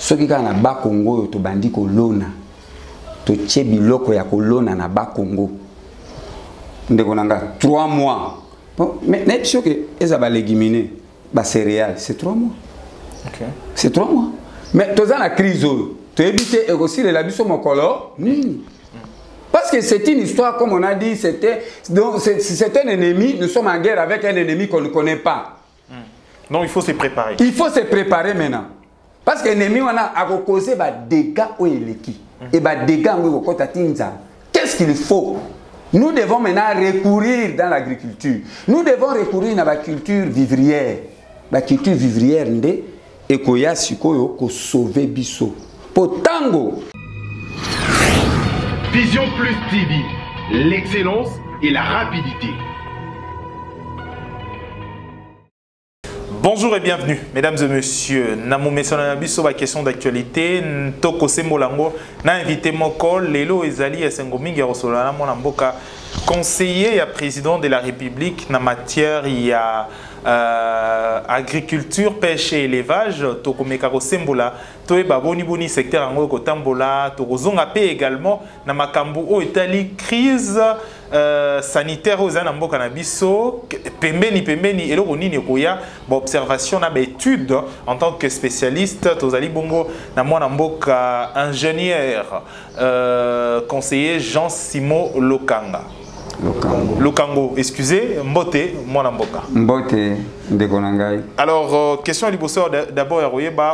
Ce qui est na bas Congo, to bandi kolona, to tchebi loko ya kolona na bas Congo. Ndekonanga 3 mois. Bon, mais n'est sûr que les aba léguminer, ba céréales, c'est 3 mois. OK. C'est 3 mois. Mais tu as la crise, tu éviter et aussi les labus mon color. Parce que c'est une histoire, comme on a dit, c'est un ennemi, nous sommes en guerre avec un ennemi qu'on ne connaît pas. Donc il faut se préparer. Il faut se préparer maintenant. Parce que l'ennemi, on a causé des dégâts au Eleki. Et des dégâts au Kotatinza. Qu'est-ce qu'il faut? Nous devons maintenant recourir dans l'agriculture. Nous devons recourir à la culture vivrière. La culture vivrière, et koya sikoyo ko sauver biso. Pour tango. Vision Plus TV, l'excellence et la rapidité. Bonjour et bienvenue, mesdames et messieurs. Namou Messonanabi sur la question d'actualité. Toko Sembolango, na invité Moko, Lelo Ezali et Sengomingi Rosolana Monamboka, conseiller et président de la République en matière il agriculture, pêche et élevage. Toko Mekaro Sembola, Toe Baboni Boni secteur Ango Kotambola, Toko Zongape également, na Makambu o Italie, crise sanitaire aux Anambo Canabiso, Pembeni, et le Ronini Koya, observation, étude en tant que spécialiste, Tozali Bongo, Namonamboka, ingénieur, conseiller Jean-Simon Lokanga. Lokango, excusez, Mbote, Monamboka. Mbote, Ndekonangai. Alors, question à l'Ibosso d'abord,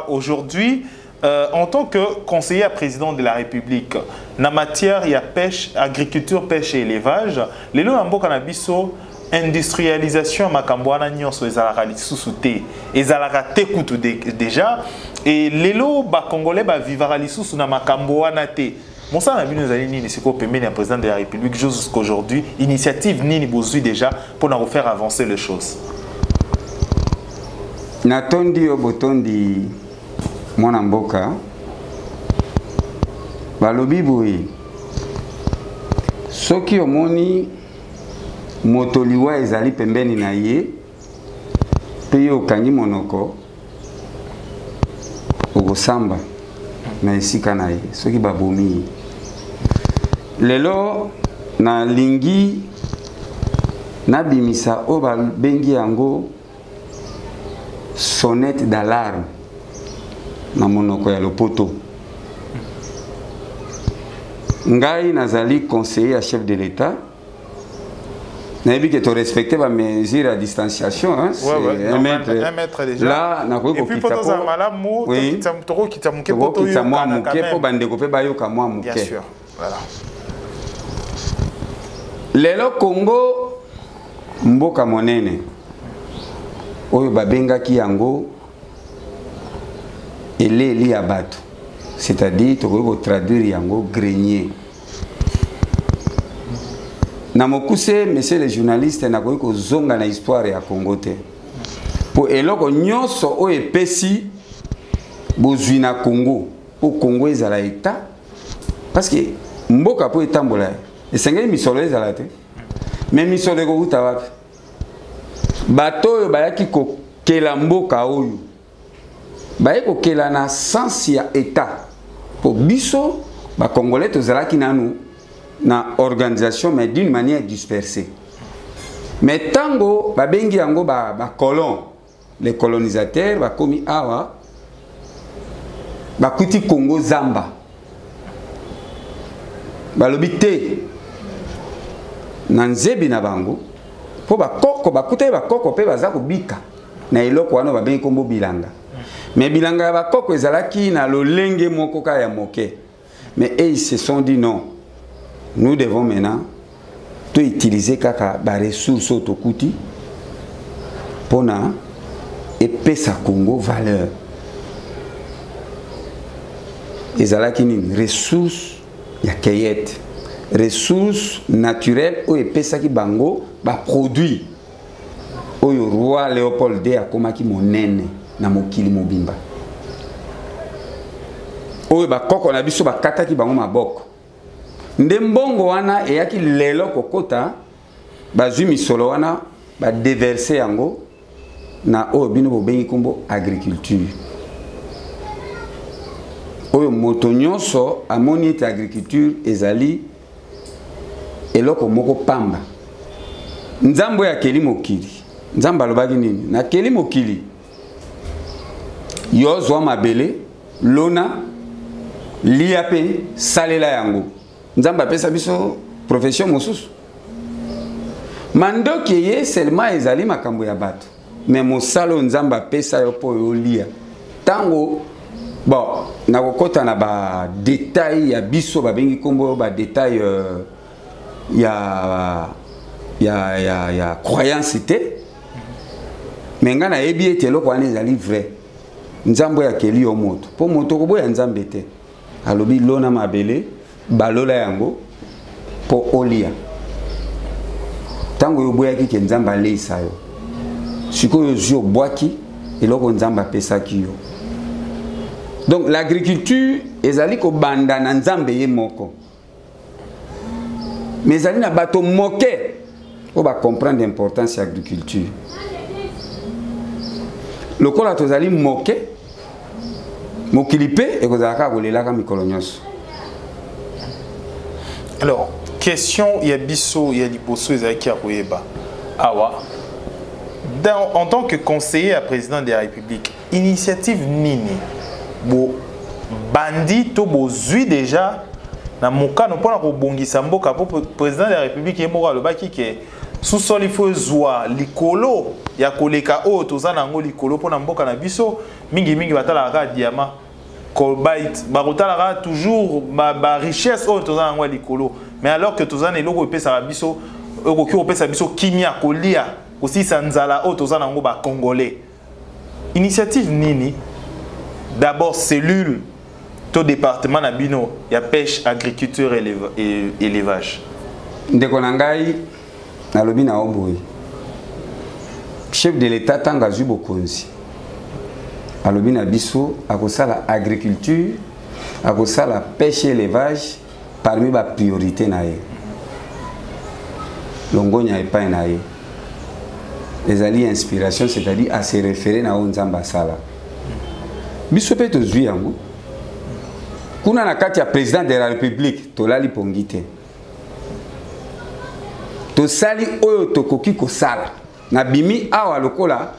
aujourd'hui, en tant que conseiller à président de la République, dans la matière, il y a pêche, agriculture, pêche et élevage. Les lois en Bokanabiso, industrialisation, Makambouana Nyonso, Ezalaka Lissousouté, Ezalaka Tekoutou déjà, et les lois Congolais vivara Lissoussou na Makambouana Te. Mon sang a vu nous aller ni Siko Pemeni, président de la République, jusqu'aujourd'hui, initiative Nini Bozui déjà pour nous faire avancer les choses. Natondi Obotondi. Mwana mboka balobi boye soki omoni motoliwa ezali pembeni na ye pe yo okangi monoko okosamba na esika na ye soki babomi lelo na lingi nabimisa o babengi yango sonnette d'alarme na monoko ya lopoto. Ngai nazali conseiller à chef de l'État. Nabi que tu respectes les mesures à distanciation, hein? Ouais, un mètre déjà. Là, na ko et puis pour dans un malamu, oui. Qui t'a muké pour toi. Pour bandeko pe bayo ka moi muké. Bien sûr. Voilà. Lelo Congo mboka monene. Oyo babenga ki yango et les abattu, c'est-à-dire tu peux traduire yango grenier. Namokuse, messieurs les journalistes, na ko zonga na histoire ya Congo te. Pour eloko nyonso o epesi bozwi na Congo, au Congo ezala état parce que mboka po etambola. Esengeli misolo ezala te. Mais misolo ko uta wapi? Bato yo bayaki ko kela mboka oyo. Baeko kela na sens ya état pour biso ba congolais tozalaki nanu na organisation mais d'une manière dispersée. Mais tango ba bengi yango ba colon les colonisateurs ba komi awa ba kuti Congo Zamba ba lobité na nzebi na bango po ba koko ba kutai ba koko pe baza ko bika na eloko wana ba bengi kombo bilanga. Mais bilanga ba koko ezalaki na lolenge moko ka ya moke. Mais ils se sont dit non. Nous devons maintenant tout utiliser kaka ba ressources autokuti pona epesa Congo valeur. Ezalaki ni ressources ya cueillette, ressources naturelles o epesa ki bango ba produit. Oyo roi Léopold II akomaki monene na mokili mobimba. Oyo ba koko na biso bakataki bango maboko. Nde mbongo wana eyaki lelo kokota bazwi misolo wana ba déverser yango na oyo bino bobengi kombo agriculture. oyo moto nyonso amoni ete agriculture ezali eloko moko pamba. Nzambo ya keli mokili. Nzamba alobaki nini? Na keli mokili. Yo zwa mabele, lona, lia pe, salela yango. Nzamba apesa biso profession mosusu. Mandoki ye seulement ezali makambo ya bato. Mais mosalo nzamba apesa yo po yo lia. Tango bon, na kokota na ba détail ya biso ba bengi kombo ba détail ya croyance te. Mais nga na yebi ete eloko wana ezali vrai. Nzambo ya keli yo moto. Po moto ko boya nzambe te. Alobi lona mabele, balola yango po olia. Tango yo boya ki ke nzamba leisa yo. Siko yo zio boaki eloko nzamba pesa ki yo. Donc l'agriculture ezali ko banda na nzambe ye moko. Mais ezali na bato moke o ba comprendre l'importance de l'agriculture. Lokola tozali moke mokilipe e kozalaka kolelaka mikolo nyonso. Alors, question ya biso ya liboso ezalaki ya koyeba. Awa. En tant que conseiller à président de la République, initiative nini bo bandi to bozui déjà na mokano pona ko bongisa mboka po président de la République yemoko alobaki ke sous-sol il faut zwa likolo ya koleka o tozana ngo likolo pona mboka na biso mingi batala ka diamant cobalt bakotala toujours ba richesse o tozana ngo likolo mais alors que tozana eloko epesa biso okoki opesa biso kimia kolia aussi sanzala o tozana ngo ba congolais. Initiative nini? D'abord cellule au département nabino ya pêche, agriculture et élevage. Ndeko nangai na lobi na oboyi. Chef de l'État tanga zu bokonzi. Alobi na biso akosala agriculture, akosala pêche et élevage parmi ba priorité na ye. Longonya epai na ye. Ezali inspiration, c'est-à-dire à se référer na onzamba sala. Biso pe tozwi yango. Kuna na kati ya président de la République tolali pongite. Tosali oyo tokoki kosala. Na bimi awa lokola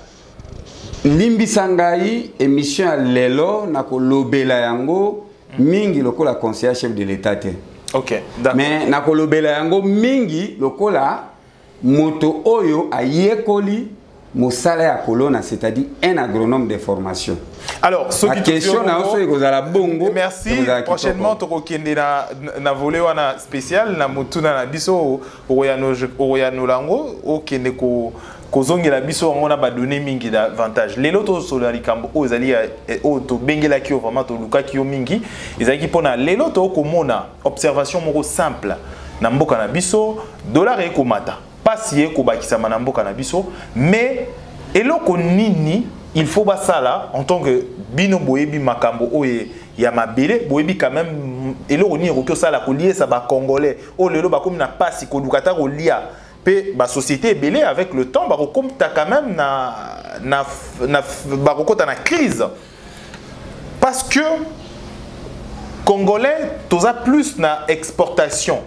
limbisa ngai émission ya lelo na kolobela yango mingi lokola conseiller chef de l'État te. OK, d'accord. Mais na kolobela yango mingi lokola moto oyo ayekoli mosala ya kolona, c'est-à-dire un agronome de formation. Alors, ce la question na oso ekozala bongo. Merci. Prochainement tokokende na volet wana spécial na mutuna na biso oyano lango okende ko kozongela biso ngona ba donner mingi d'avantage. Lelo to solari kambo ozali o to bengela ki vraiment to luka ki mingi ezaki pona lelo to komona observation moko simple na mboka na biso dollar ekomata. Pas si ko bakisa mboka na biso mais eloko nini il faut basala en tant que bino boyebi makambo oye ya mabele boyebi quand même eloko ni ko sala ko lier ça ba congolais o lelo ba comme na pasi ko lukata ko lia pe ba société belé avec le temps ba ko comme ta quand même na ba ko ta na crise parce que congolais toza plus na exportation.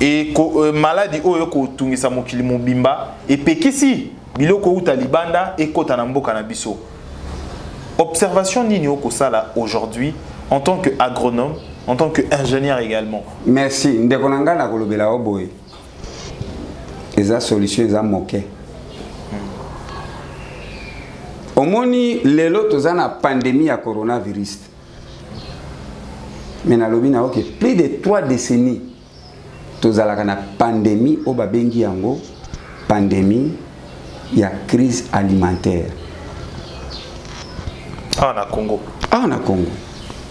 Et maladie oyo ko tungisa mokili mobimba et pekisi biloko uta libanda et kota na mboka na biso. Observation nini oko sala aujourd'hui en tant que agronome, en tant que ingénieur également. Merci. Ndeko nanga na kolobela oboye. Eza solution eza moke. Omoni lelo tozana pandémie ya coronavirus. Mais na lobi na ok plus de 3 décennies tozalaka na pandémie o babengi yango pandémie ya crise alimentaire. Na Congo. Na Congo.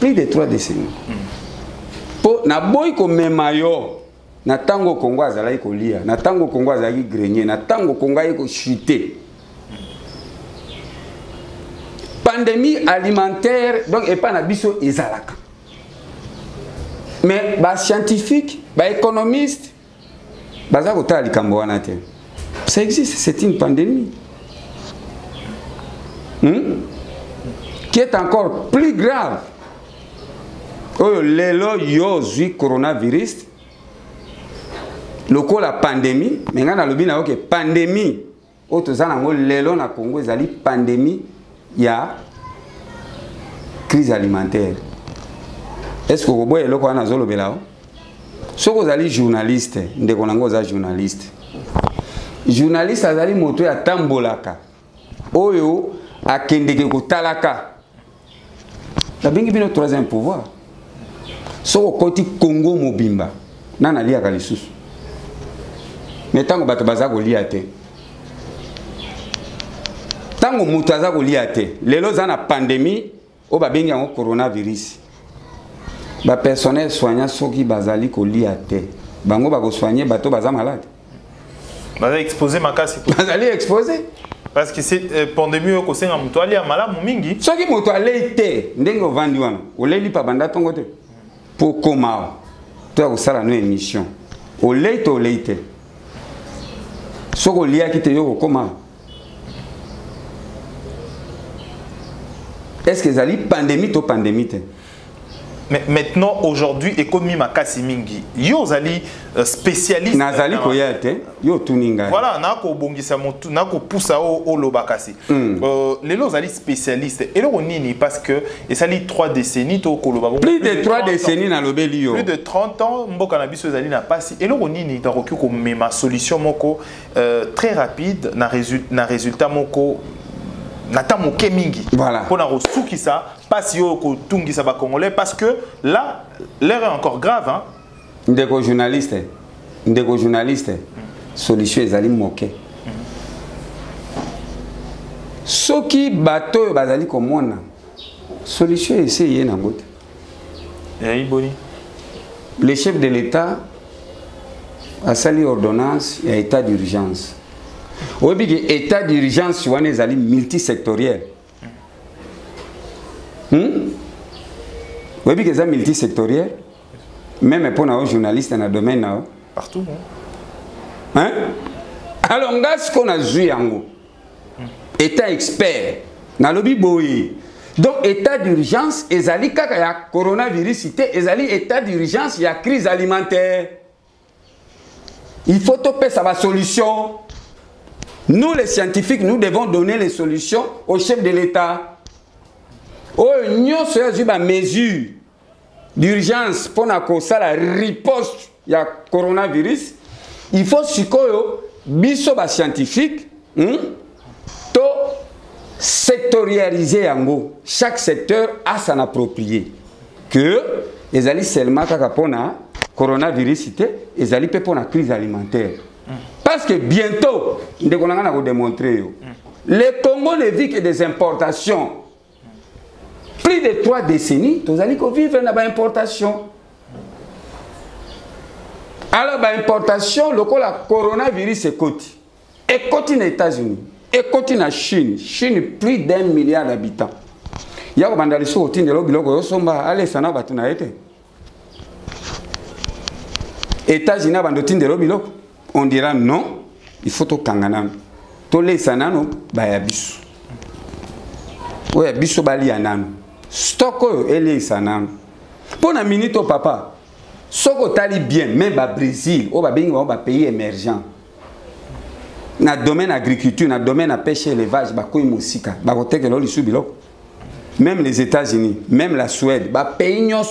Plus de 3 décennies. Po na boy ko memayo na tango Congo azalaki kolia, na tango Congo azalaki grenier, na tango Congo ayeko chuter. Pandémie alimentaire donc et pas na biso ezalaka. Mais ba scientifique, ba économiste, baza kotala likambo wana te. Ça existe, c'est une pandémie. Qui est encore plus grave oyo lelo yo zui coronavirus lokola pandémie mais nga na lobi na oke pandémie oyo toza nango lelo na Congo ezali pandémie ya crise alimentaire. Est-ce que vous voyez le quoi nazolo belao? Soko ozali journaliste, ndeko nango za journaliste. Journaliste azali moto ya tambolaka. Oyo akendeke kotalaka. La bengi bino troisième pouvoir. Soko koti Congo mobimba. Nana lia kalisusu. Mais tango bato baza ko lia te. Tango moto aza ko lia te. Lelo za na pandémie o ba bengi yango coronavirus. Ba personnel soignant soki bazali ko lia te. Bango ba ko soigner bato baza malade. Baza exposé makasi. Bazali exposé. Parce que c'est pandémie ko senga muto ali amala mingi. Soki moto ale te ndenge ovandi wana. Oleli pa banda tongo te. Pour comment toi ko sala no émission. Olei to leite. Soko lia ki te yo comment. Est-ce que zali pandémie to pandémie te? Mais maintenant, aujourd'hui, économie makasi mingi. Yo zali spécialiste. Nazali koyate, yo tuninga. Voilà, nako bongisa motu, nako poussa o lobakasi. Lelo zali spécialiste. Et le nini parce que et sali 3 décennies to koloba. Plus de 3 décennies na lobeli yo. Plus de 30 ans, mboka na biso zali na pasi. Et le nini ta roku ko mema solution moko très rapide na résultat moko. Natamo Kemingi. Voilà. Pour qui ça, pas si yo ko tungi ça ba congolais parce que là l'heure est encore grave hein. Ndeko journaliste. Solution ezali moke. Soki bato bazali komona. Solution essayer na ngote. Le chef de l'État a sali ordonnance et état d'urgence. Oui, parce que l'état d'urgence est multisectoriel. Oui, parce que c'est multisectoriel. Même pour les journalistes dans le domaine. Partout. Hein? Alors, ce qu'on a vu en état expert. Dans le biboui. Donc, état d'urgence, il y a coronavirus, il y a état d'urgence, il y a crise alimentaire. Il faut topper sa solution. Nous, les scientifiques, nous devons donner les solutions au chef de l'État. Oh, nous avons une mesure d'urgence pour la riposte du coronavirus. Il faut que les scientifiques sectorialiser chaque secteur a son approprié. Que les alliés seulement pour le coronavirus, les alliés pour la crise alimentaire. Parce que bientôt, nous allons démontrer, le Congo ne vit que des importations. Plus de 3 décennies, nous allons vivre dans l'importation. Alors, l'importation, le coronavirus est côté. Et côté aux États-Unis. Et côté en Chine. Chine, plus d'1 milliard d'habitants. Il y a des gens qui ont été États-Unis, on dira non, il faut tout kangana. Tous les sanano, bayabisu. Ouais, bisu bali anano. Stoko ele sanano. Pour la minute au papa, soko tali bien, même au Brésil, au pays émergent. Dans le domaine agriculture, dans le domaine de pêche et élevage, même les États-Unis, même la Suède, pays qui ont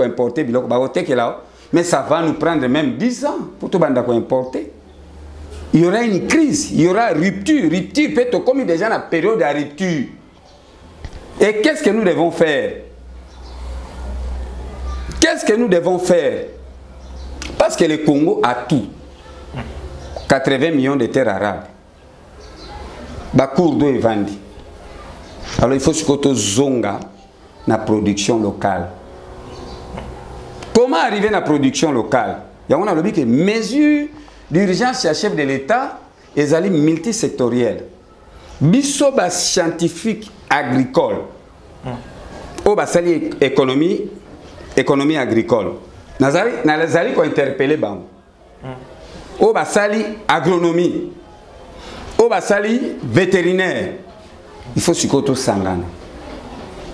importé, mais ça va nous prendre même 10 ans pour tout importer. Il y aura une crise, il y aura rupture. Rupture peut être comme déjà la période de rupture. Et qu'est-ce que nous devons faire? Qu'est-ce que nous devons faire? Parce que le Congo a tout. 80 millions de terres arables. Bakour d'eau est vendu. Alors il faut que zonga la production locale. Comment arriver à la production locale? Il y a une mesure d'urgence chez le chef de l'État et multisectorielle. Biso ba scientifique agricole. Ou ba sali économie agricole. Nazali ko interpeller bango. Ou ba sali agronomie. Ou ba sali vétérinaire. Il faut sikoto sangana.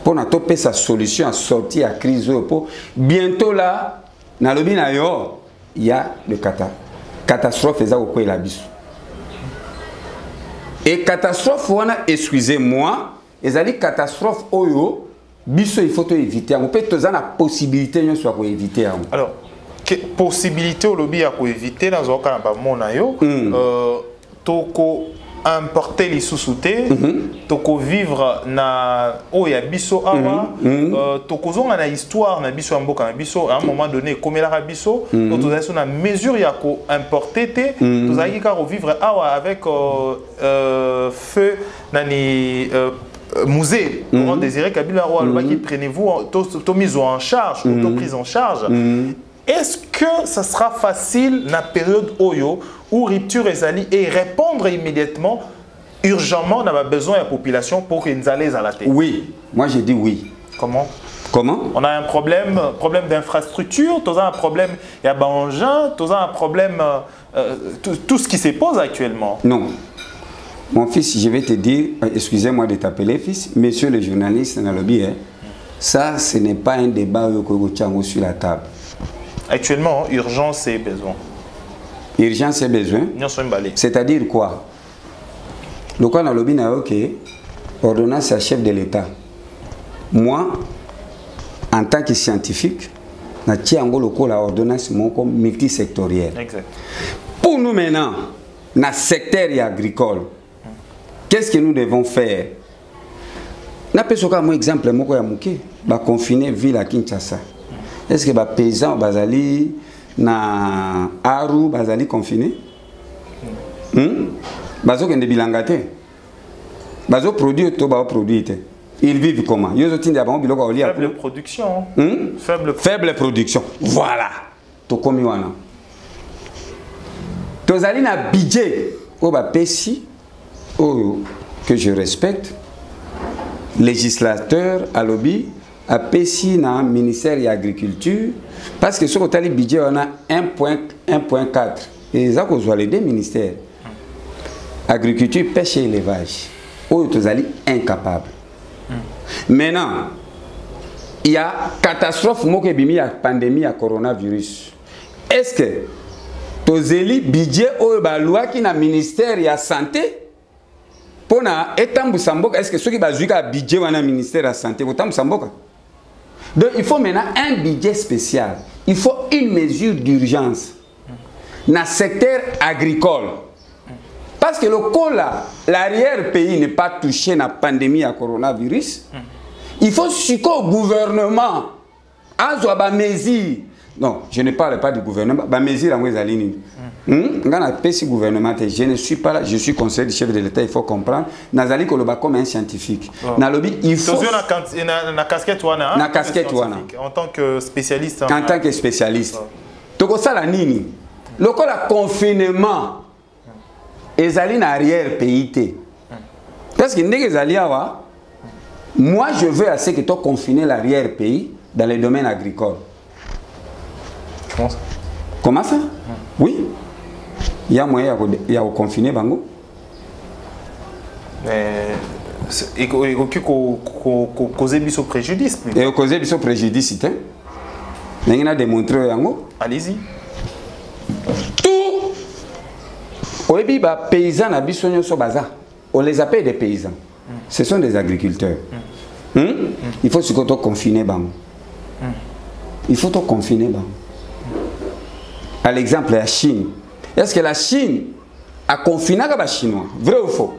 pour na topé sa solution à sortir à crise pour bientôt là na lobi na yo il y a le catastrophe eza ko la biso et catastrophe wana excusez-moi ezali catastrophe oyo biso il faut éviter on peut toza na possibilité nyo soit ko éviter alors que possibilité au lobby à ko éviter dans un cas ba mona yo toko importer les sous-soutés, toko vivre na oya biso awa, toko zonga na histoire na biso amboka na biso à un moment donné comme la biso, donc tu as une mesure ya ko importer te, tu as ka vivre awa avec feu nani musée on désirait Kabila Roi qui prenez-vous to mise en charge ou to prise en charge. Est-ce que ça sera facile dans la période Oyo où rupture ezali et répondre immédiatement, urgemment, on a besoin de la population pour qu'ils allaient à la tête? Oui, moi j'ai dit oui. Comment? Comment? On a un problème d'infrastructure, on a un problème, il y a Bangin, on a un problème, tout ce qui se pose actuellement. Non. Mon fils, je vais te dire, excusez-moi de t'appeler fils, messieurs les journalistes, dans le lobby, ça, ce n'est pas un débat sur la table. Actuellement, urgence et besoin. Urgence et besoin. C'est-à-dire quoi? Le cas dans le lobby, ok, ordonnance à chef de l'État. Moi, en tant que scientifique, je tiens la ordonnance multisectorielle. Exact. Pour nous maintenant, dans le secteur agricole, qu'est-ce que nous devons faire? Nous avons un exemple, confiner ville à Kinshasa. Est-ce que les paysans bazali na Aru bazali confiné? Bazo kende bilangate. Bazo produit to ba produit. Ils vivent comment? Faible production. Faible production. Voilà. To komi wana. Tozali na budget o ba pesi que je respecte. Législateur à lobby à PESI dans le ministère de l'Agriculture, parce que sur le budget, on a 1.4. Et ça, on a les deux ministères. Agriculture, pêche et élevage. Où vous allez incapable. Maintenant, il y a catastrophe, il y a pandémie, il y a coronavirus. Est-ce que vous avez le budget ou la loi qui est dans le ministère de la Santé pour est-ce que ceux qui ont un budget dans le ministère de la Santé, donc il faut maintenant un budget spécial. Il faut une mesure d'urgence dans le secteur agricole. Parce que le l'arrière-pays n'est pas touché à la pandémie à coronavirus. Il faut que le gouvernement a des mesures. Non, je ne parle pas du gouvernement. Des mesures gouvernement, je ne suis pas là, je suis conseiller du chef de l'État, il faut comprendre. Nazali Koloba comme un scientifique. Il faut. En tant que spécialiste. En tant que spécialiste. Donc ça la nini. Le confinement. Ezali na arrière pays. Parce que moi je veux assez que tu confines l'arrière pays dans les domaines agricoles. Comment ça? Comment ça? Oui. Il y a moyen de confiner Bango. Mais il y a causer du préjudice. Et causer du préjudice, mais il a démontré Yango. Allez-y. Tout. Les paysans on les appelle des paysans. Ce sont des agriculteurs. Il faut se confiner Bango. Il faut confiner Bango. À l'exemple, la Chine. Est-ce que la Chine a confiné les Chinois? Vrai ou faux?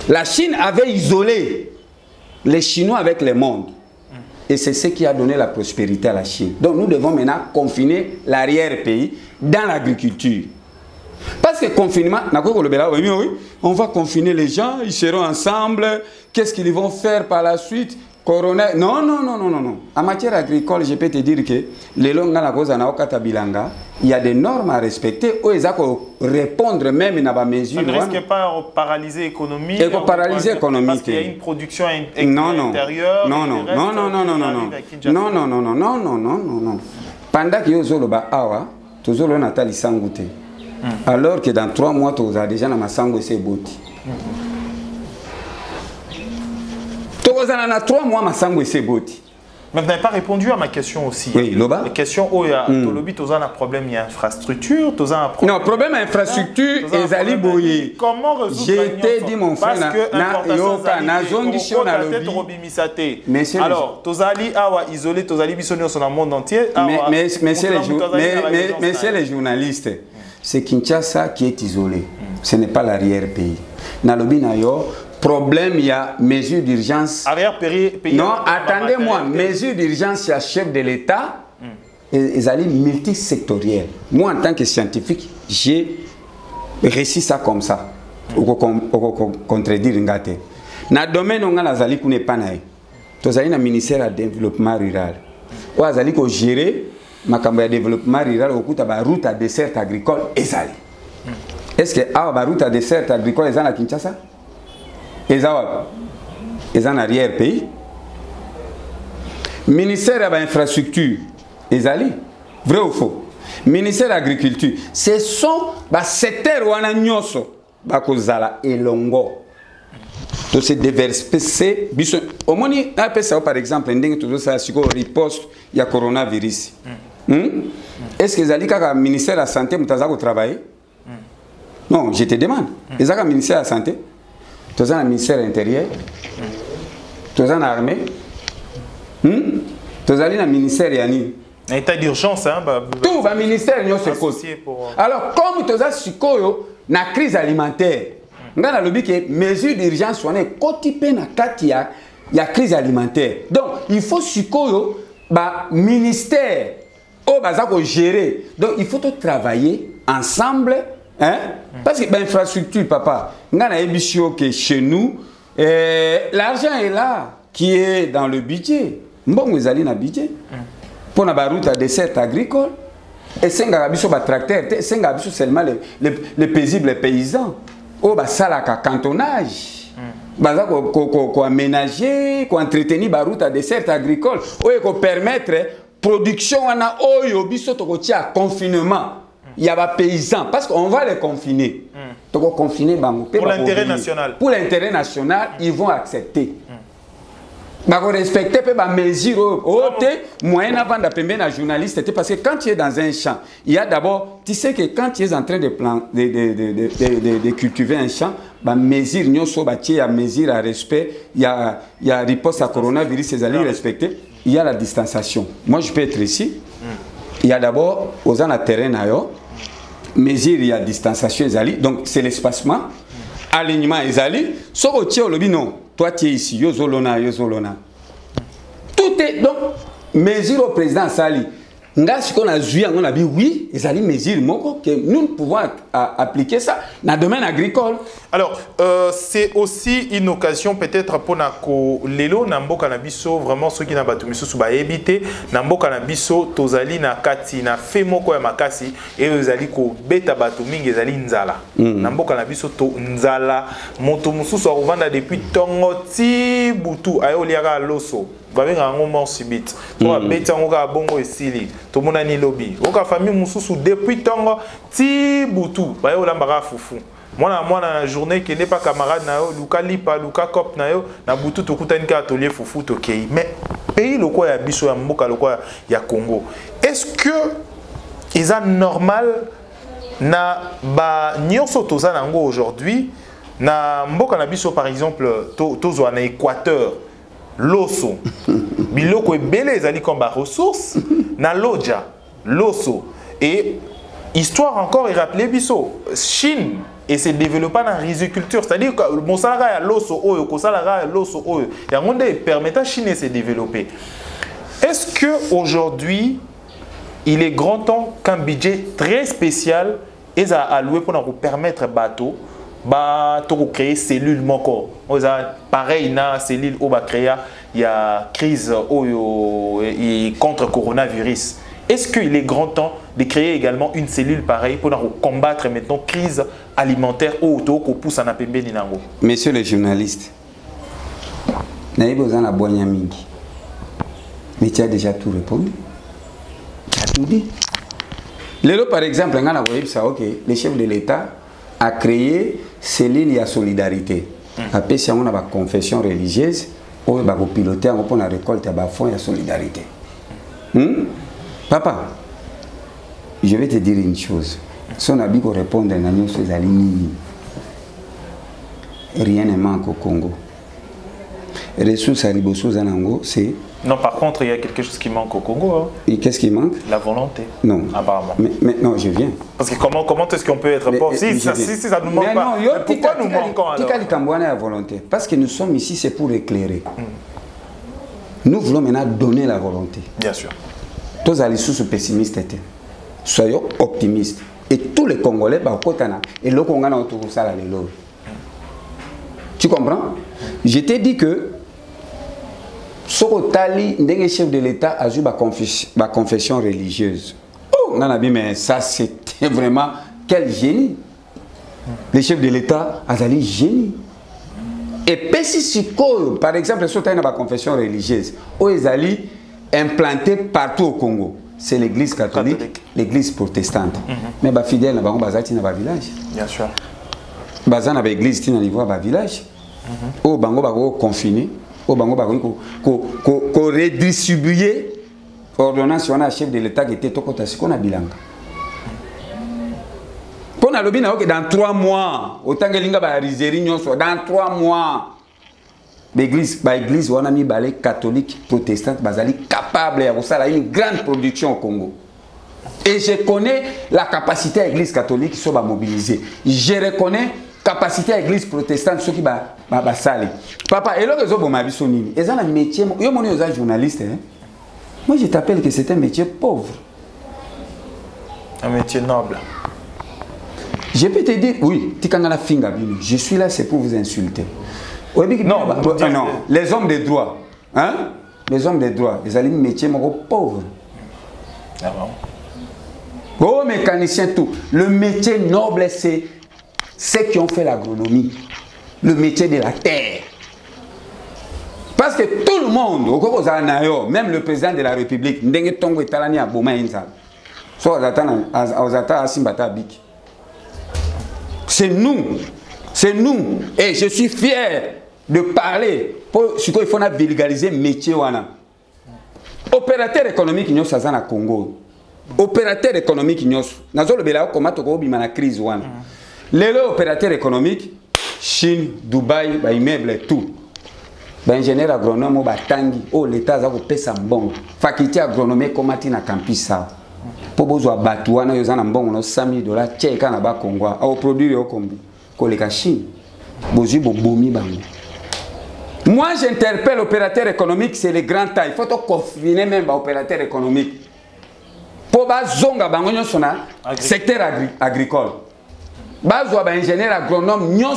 La Chine avait isolé les Chinois avec le monde. Et c'est ce qui a donné la prospérité à la Chine. Donc nous devons maintenant confiner l'arrière-pays dans l'agriculture. Parce que confinement, on va confiner les gens, ils seront ensemble. Qu'est-ce qu'ils vont faire par la suite? Corona. Non. En matière agricole, je peux te dire que les langues il y a des normes à respecter où ils doivent répondre même à la mesure. Ça ne risque pas de paralyser l'économie. Et paralyser l'économie. Parce qu'il y a une production intérieure. Non. Pendant que vous avez awa, vous avez Nathalie Sangoute. Alors que dans 3 mois, vous avez déjà dans ma sango c'est boti. tokozana 3 mois masango eseboti. Mais vous n'avez pas répondu à ma question aussi. Oui, Loba. La question, oh, il y a un problème d'infrastructure, un problème. Non, problème d'infrastructure, ezali boye. Comment résoudre? J'ai dit mon frère, parce que na na zone du chien na lobby. Alors, tozali awa isolé, tozali bisonio sur le monde entier. Messieurs les journalistes, c'est Kinshasa qui est isolé. Ce n'est pas l'arrière-pays. Na lobby na yo. Problème, il y a mesure d'urgence. Arrière-pays. Non, attendez-moi, mesure d'urgence, il y a chef de l'État, ils allaient multisectoriels. Moi, en tant que scientifique, j'ai réussi ça comme ça. Pour contredire Ngate. Dans le domaine où on a zali kune panaï, tu as un ministère du développement rural. Ou a zali ko gérer ma campagne de développement rural au coup de la route à dessert agricole ezali. Est-ce que la route à dessert agricole est à Kinshasa? Ils sont en arrière-pays. Ministère de l'infrastructure, ils allent. Vrai ou faux? Ministère de l'agriculture, ce sont les secteurs où on a nyoso, bakozala et longo. Donc c'est diversifié. Au moins, on appelle ça par exemple, on riposte, il y a coronavirus. Est-ce que les gens du ministère de la Santé ont travaillé? Non, je te demande. Ils ont le ministère de la Santé? Tu as un ministère intérieur, tu as une armée, tu as un ministère yani. Un état d'urgence, hein? Tout le ministère n'y a pas pour... Alors, comme tu as une crise alimentaire, on a le but que mesures d'urgence sont côté il y a crise alimentaire. Donc, il faut que le ministère gérer. Donc, il faut travailler ensemble. Hein? Parce que l'infrastructure, papa, on a que chez nous, l'argent est là, qui est dans le budget. Bon, vous allez dans le budget. Pour la route à dessert agricole, et c'est un tracteur, c'est seulement les paisibles les paysans. Oh, ça là, cantonnage. Qu'on aménager, qu'on entretenir la route à dessert agricole. Oh, et qu'on permettre production, on a confinement. Il y a des paysans, parce qu'on va les confiner. Donc, confiner pour l'intérêt national. Pour l'intérêt national, ils vont accepter. Ils vont respecter les mesures. Moyen avant d'appeler un journaliste, parce que quand tu es dans un champ, il y a d'abord, tu sais que quand tu es en train de cultiver un champ, il y a mesure à respect, il y a riposte à coronavirus, c'est à respecter, il y a la distanciation. Moi, je peux être ici. Il y a d'abord, aux gens à terrain, mesure, il y a distanciation, donc c'est l'espacement, alignement, sauf que tu es non, toi tu es ici, yozolona. Tout est donc, mesure au président Sali. On a dit oui, ils allaient mesure que nous pouvons appliquer ça dans le domaine agricole. Alors, c'est aussi une occasion peut-être pour Lelo Nambo Kanabiso, vraiment ceux qui n'ont pas tout mis sous éviter Nambo Kanabiso, Tozali na Kati, na Femoko ya Makasi, et eux allient ko beta batuming, ils allient Nzala. Nambo Kanabiso to Nzala, Motomusu soit revendre depuis Tongoti Butu, Ayoliara Loso. Babenga un moment subit. Toi, beta ngoka bongo esili. To mona ni lobby. Oka famille mususu depuis Tongo ti Butu. Bayo lambara fufu. Moi na journée qui n'est pas camarade na yo, Luka Lipa, Luka Kop na yo, na Butu to kutani ka atelier fufu to kei. Mais pays loko ya biso ya mboka loko ya Congo. Est-ce que ils a normal na ba nyonso toza nango aujourd'hui na mboka na biso par exemple tozo na Équateur loso biloko ebele ezali comme ba ressources na loja loso et histoire encore et rappeler biso Chine et s'est développé dans la riziculture, c'est-à-dire que mon salaire est loso oyo ko salaire est loso oyo ya ngonde permet à Chine de se développer. Est-ce que aujourd'hui il est grand temps qu'un budget très spécial est alloué pour nous permettre bateau de créer cellule moko. Pareil na cellule au ba créer il y a crise contre coronavirus. Est-ce qu'il est grand temps de créer également une cellule pareille pour combattre maintenant crise alimentaire au auto qu'on pousse en apembe ninango? Messieurs les journalistes, n'avez besoin de boire mingi. Mais tu as déjà tout répondu. Tu as tout dit. Lélo par exemple, le chef de l'État a créé cellule à solidarité. Après, si on a une confession religieuse, on va piloter pour la récolte à fonds et solidarité. Papa, je vais te dire une chose. Si on a bien répondre à nous ces lignes, rien ne manque au Congo. Ressources à Ribosso Zanango, c'est. Non, par contre, il y a quelque chose qui manque au Congo. Hein. Et qu'est-ce qui manque? La volonté. Non. Apparemment. Mais non, je viens. Parce que comment est-ce qu'on peut être pauvre si ça nous manque pas? Non, pourquoi nous manquons alors? La volonté. Parce que nous sommes ici, c'est pour éclairer. Nous voulons maintenant donner la volonté. Bien sûr. Tous les sous pessimistes, soyons optimistes. Et tous les Congolais, et le Congo a autour de ça. Tu comprends? Je t'ai dit que Sokotali, le chef de l'État, a eu ma confession religieuse. Oh, mais ça c'était vraiment quel génie. Le chef de l'État a eu génie. Et par exemple, si tu as une confession religieuse, où ils allaient implanter partout au Congo, c'est l'église catholique, l'église protestante. Mais les fidèles, ils sont dans village. Bien sûr. Ils sont dans l'église, ils sont dans le village. Où ils sont confinés. Qu'on redistribuer ordonnance sur un chef de l'État qui était au ce qu'on a bilanga. Pour la lobby, dans 3 mois, autant que l'Inga va dans 3 mois, l'église, on a mis les catholiques, protestantes, capable de faire une grande production au Congo. Et je connais la capacité de l'église catholique qui soit mobilisée. Je reconnais capacité à l'église protestante ceux qui va saler. Papa, et là que vous m'avez sonné, et ça un métier, yo mon journaliste, moi je t'appelle que c'est un métier pauvre. Un métier noble. Je peux te dire, oui, je suis là, c'est pour vous insulter. Non, non, les hommes de droit, hein? Les hommes de droit, ils ont un métier pauvre. Ah bon? Oh, mécanicien, tout. Le métier noble, c'est ceux qui ont fait l'agronomie, le métier de la terre. Parce que tout le monde, même le président de la République, c'est nous. Et je suis fier de parler pour ce qu'il faut vulgariser le métier. Opérateur économique, nous sommes au Congo. Opérateur économique, nous sommes en crise. Les opérateurs économiques, Chine, Dubaï, immeubles et tout. Ingénieur agronome, Tangi, l'État a fait ça bon. Faculté agronomie, comme na campus. Pour besoin de batouana, ils ont un bon $100 000, tchèque na ba Congo. Au produit au Congo, collègue Chine. Bozi bobomi bango. Moi, j'interpelle l'opérateur économique, c'est les grands tailles. Il faut confiner même l'opérateur économique. Pour bazonga bango nyosona secteur agricole. Ingénieurs agronomes, ils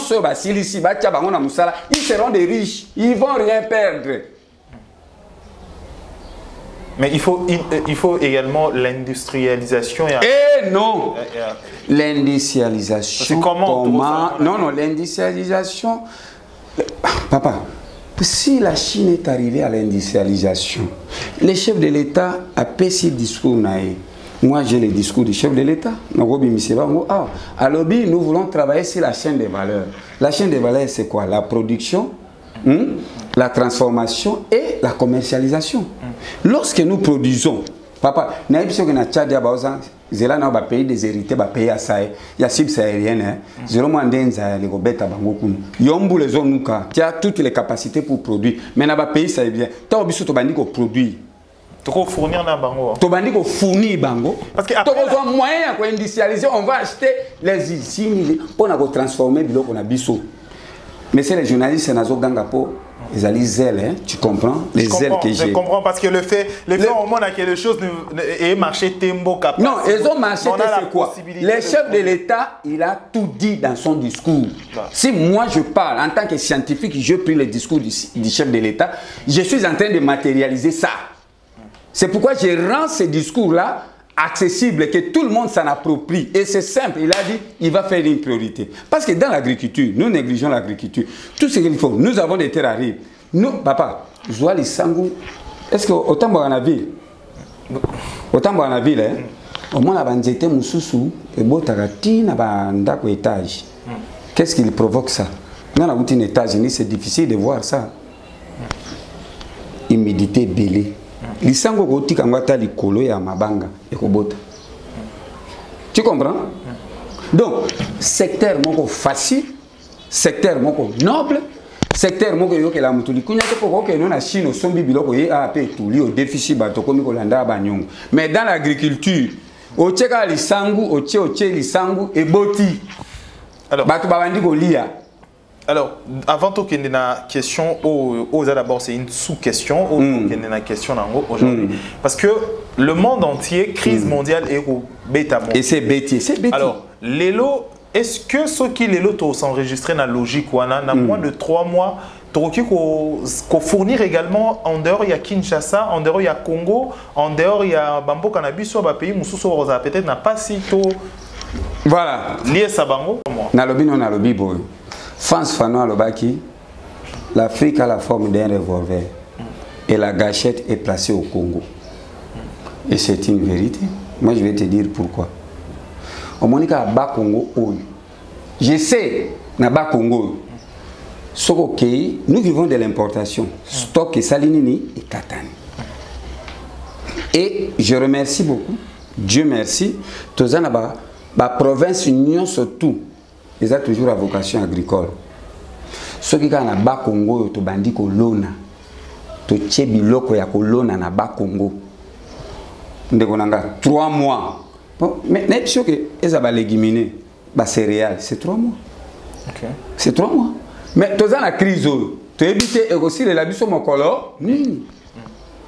seront des riches, ils ne vont rien perdre. Mais il faut également l'industrialisation. Eh non! L'industrialisation. Comment? Non, l'industrialisation. Papa, si la Chine est arrivée à l'industrialisation, les chefs de l'État a payé ce discours. Moi, j'ai le discours du chef de l'État. Alors, nous voulons travailler sur la chaîne des valeurs. La chaîne des valeurs, c'est quoi? La production, la transformation et la commercialisation. Lorsque nous produisons, papa, nous avons besoin de Tchad, nous avons pays des héritiers, pays à ça, il y a subsaharienne, zéro moins d'enza, les robettes à Bangokoun. Yombu les zones, tu as toutes les capacités pour produire. Mais dans le pays, ça est bien. Tu as besoin de produire. Tu peux fournir dans Bango. Tu vas fournir Bango. Parce que après, tu as moyen d'industrialiser, on va acheter les usines pour transformer le qu'on a biso. Mais c'est les journalistes, c'est Nazo Gangapo, ils ont les ailes, tu comprends? Les ailes que j'ai. Je comprends parce que le fait au moins a quelque chose et marché tembo capable. Non, ils ont marché, c'est quoi? Le chef de l'État, il a tout dit dans son discours. Si moi je parle en tant que scientifique, je pris le discours du chef de l'État, je suis en train de matérialiser ça. C'est pourquoi je rends ce discours-là accessible, que tout le monde s'en approprie. Et c'est simple, il a dit, il va faire une priorité. Parce que dans l'agriculture, nous négligeons l'agriculture. Tout ce qu'il faut, nous avons des terres à rive. Nous, papa, Joa les Sangou, est-ce que autant dans la ville, au moins la banzete mususu, et botarati na bandako étage. Qu'est-ce qui provoque ça? Dans la routine États-Unis, c'est difficile de voir ça. humidité belé. Lisango koti kangwata likolo ya mabanga ekobota. Tu comprends? Donc, secteur moko facile, secteur moko noble, secteur moko yoke la mutuli kunya ko ko na Chine sombi biloko ye a pe tuli au déficit bato komi ko landa ba nyongo. Mais dans l'agriculture, o tcheka lisangu, o tche lisangu e boti. Alors, bato babandi ko lia. Alors, avant tout qu'il y ait une question, d'abord c'est une sous-question, qu'il y ait une question aujourd'hui. Parce que le monde entier, crise mondiale et au bêta. Et c'est bêtier, c'est bêtier. Alors, l'élo, est-ce que ceux qui l'élo s'enregistrent dans la logique, dans moins de 3 mois, qu'on fournir également en dehors il y a Kinshasa, en dehors il y a Congo, en dehors il y a Bambo Cannabis, soit un pays, Moussou peut-être n'a pas si tôt. Voilà. Lié Sabango, moi. Nalobi non nalobi boy. France Fanon Alobaki, l'Afrique a la forme d'un revolver et la gâchette est placée au Congo. Et c'est une vérité. Moi je vais te dire pourquoi. Au Monika à bas Congo, je sais, na bas Congo, nous vivons de l'importation. Stock et Salinini et Katani. Et je remercie beaucoup, Dieu merci, tous en bas, la province union surtout. Ils ont toujours la vocation agricole. Ceux qui ont na bas Congo, to bandi ko lona, to tchebi loko ya ko lona na bas Congo. Ndeko nanga 3 mois. Bon, mais n'est sûr que ils ont légiminé, ba céréales, c'est 3 mois. Okay. C'est 3 mois. Mais tous en la crise, tu éviter et aussi les labisso mokolo.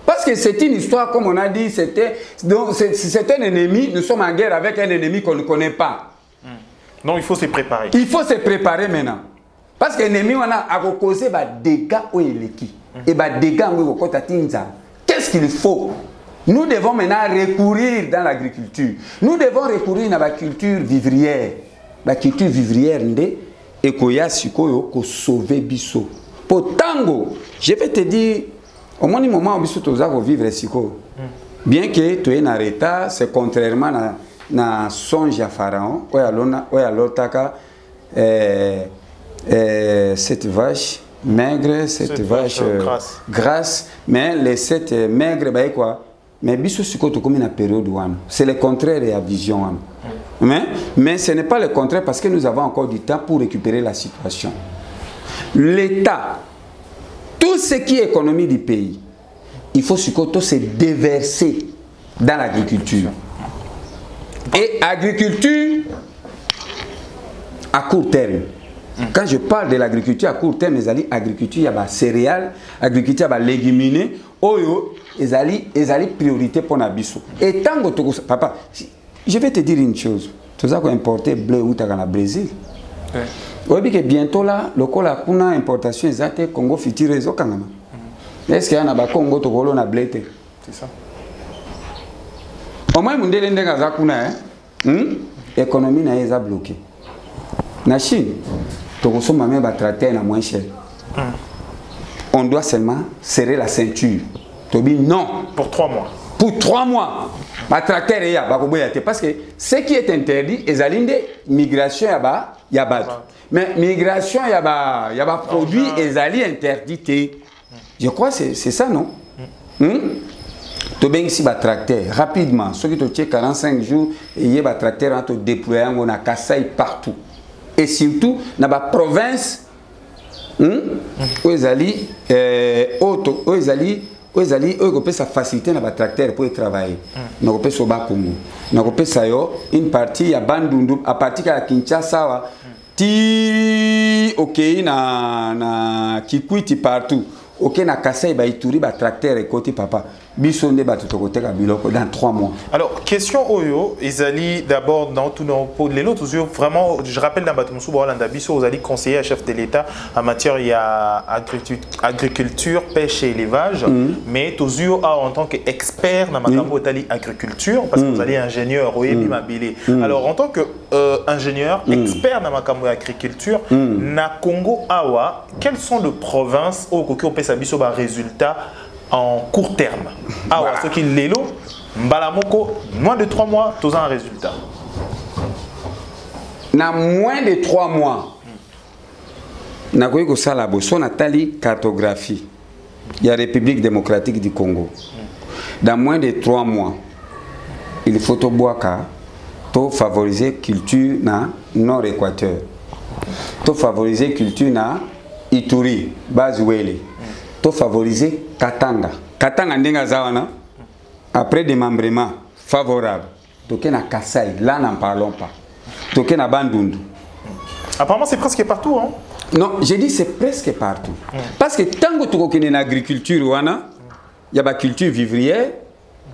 Parce que c'est une histoire, comme on a dit, c'est un ennemi, nous sommes en guerre avec un ennemi qu'on ne connaît pas. Non, il faut se préparer. Il faut se préparer maintenant. Parce que l'ennemi, on a causé des dégâts au Eleki. Et des dégâts au Kotatinza. Qu'est-ce qu'il faut? Nous devons maintenant recourir dans l'agriculture. Nous devons recourir à la culture vivrière. La culture vivrière, et koya sikoyo ko sauver biso. Pour tango, je vais te dire, au moins moment où biso toza ko vivre siko. Bien que tu es en retard, c'est contrairement na songe à Pharaon, oya lotaka cette vache maigre, cette vache grasse, mais les 7 maigres bah quoi. Mais biso siko to comme une période one. C'est le contraire de la vision one. Mais ce n'est pas le contraire parce que nous avons encore du temps pour récupérer la situation. L'État, tout ce qui est économie du pays, il faut surtout se déverser dans l'agriculture. Et agriculture à court terme. Quand je parle de l'agriculture à court terme, agriculture, il y a des céréales, agriculture, il y a des légumineux, il y a des priorités pour Nabiso. Et tant que papa, je vais te dire une chose. Tout ça qu'on importe blé ou dans le Brésil. Oui, que bientôt là, le Cola kuna importation exacte Congo futur réseau kanama. Est-ce qu'il y a un Congo to golo na blé? C'est ça. Au moins mon délai n'engaza kuna économie na eza bloqué. Na Chine, to consomme même ba tracteur na moins cher. On doit seulement serrer la ceinture. Tobi non. Pour 3 mois. Pour 3 mois. Parce que ce qui est interdit, c'est la migration, il y a mais migration, il y a produits, ils allaient interdits. Je crois que c'est ça, non? Tu as ici un tracteur, rapidement, ceux qui ont 45 jours, il y a un tracteur qui déployé, on a Kassai partout. Et surtout, dans la province, où ils allaient, ça faciliter na tracteur pour travailler. Na kopé soba Congo. Na kopé sayo une partie à Bandundu à partir à Kinshasa ti OK na Kikwiti partout. OK na Kasai ba Ituri ba tracteur et côté papa. Bisonde ba tutokote ka biloko dans 3 mois. Alors question Oyo, Ezali d'abord dans tout pour les autres vraiment je rappelle dans Batumsu Bolanda Biso Ezali conseiller à chef de l'État en matière il y a agriculture, pêche et élevage mais Tozio a en tant qu'expert dans makambo tali agriculture parce que vous allez ingénieur Oyebi Mabile. Alors en tant que ingénieur expert dans makambo agriculture na Congo Awa, quelles sont les provinces au Koko pesa biso ba résultat en court terme. Ah, ce qui est l'élo, Mbalamoko, moins de 3 mois, tous un résultat. Dans moins de 3 mois, nous avons une cartographie. il y a République démocratique du Congo. Dans moins de 3 mois, il faut tout boire pour favoriser la culture dans Nord-Équateur. Pour favoriser la culture dans Ituri, Bazuele. Pour favoriser Katanga. Katanga ndenga zawana. Après démembrement favorable. Toké na Kassai, là n'en parlons pas. Toké na Bandundu. Apparemment c'est presque partout, hein? Non, j'ai dit c'est presque partout. Parce que tant que tu connais l'agriculture, il y a la culture vivrière,